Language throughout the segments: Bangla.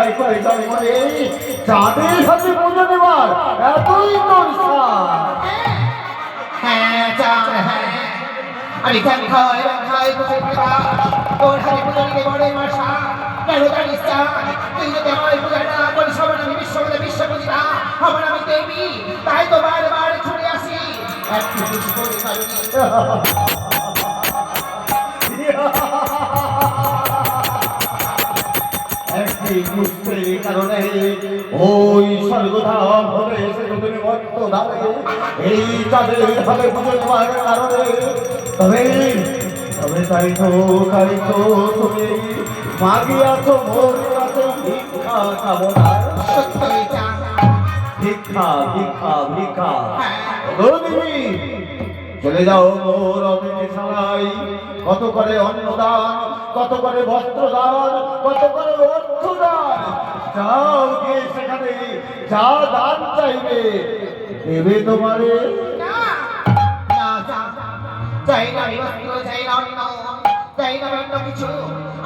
জায়গায় করে জন্ম নেই যাদের হাতে পুজো দেবার এতই তোর সাধ। হ্যাঁ চাঁদ হ্যাঁ আমি খাই পুজো দেবা তোর হাতে পুজো দিতে বড় মাসা কেন জানিস চাঁদ তুই যদি আমার পূজা না করিস সবার আমি বিশ্ব পূজিতা আমার আমি দেবী তাই তো বারবার ছুটে আসি একটু কিছু করে পারিনি একটি পুষ্পের কারণে ওই স্বর্গধাম হয়ে এসে তুমি ভক্ত ধারে এই চাঁদের হাতে পুজো দেওয়ার কারণে তবে তবে তাই তো তুমি মাগিয়াছ মোর কাছে ভিক্ষা কামনা। সত্যই চাঁদ ভিক্ষা ভিক্ষা ভিক্ষা হ্যাঁ ও দেবী চলে যাও মোর অতিথিশালায় কত করে অন্নদান কত করে বস্ত্রদান কত করে অর্থদান যাও গিয়ে সেখানে যা দান চাইবে দেবে তোমারে। না না চাঁদ চাই না আমি বস্ত্র চাই না অন্ন চাই না অন্য কিছু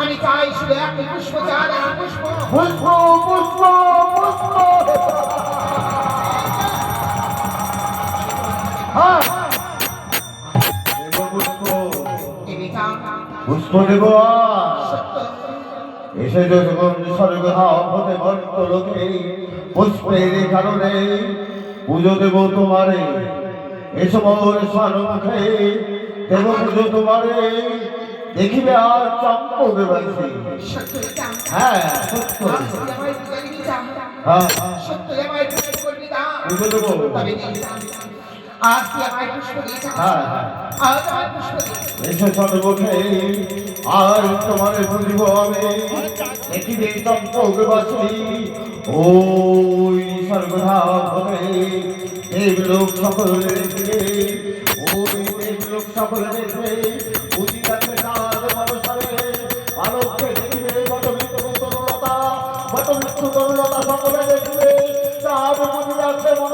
আমি চাই শুধু একটি পুষ্প চাঁদ এক পুষ্প পুষ্প পুষ্প পুষ্প হ্যাঁ দেব পুষ্প দেবী চাঁদ পুষ্প দেব সত্য এসে যখন স্বর্গধাম হতে ভক্ত লোকে পুষ্পের কারণে পুজো দেব তোমারে এসো মোর স্বর্ণমুখে দেব পুজো তোমারে দেখিবে আর চম্পক বাসি। সত্যই চাঁদ হ্যাঁ সত্য আজকে আমায় পূজা দিবি চাঁদ হ্যাঁ সত্যই আমায় পুজো করবি না পুজো দেব তবে দেবী চাঁদ আজকে আমায় পুষ্প দিয়ে চাঁদ হ্যাঁ হ্যাঁ আজ আমায় পুষ্প দিয়ে এসো স্বর্ণমুখে আর তোমারে বুঝিব আমি দেখিবে চম্পক বাসি ওই স্বর্গধাম হবে দেবলোক সকলে দেখবে ওই দেবলোক সকলে দেখবে উদিতাকে চাঁদ মানুষরে আলোককে দেখবে বটবৃক্ষ তরুলতা সকলে দেখবে চাঁদ বুঝি রাখবে মনে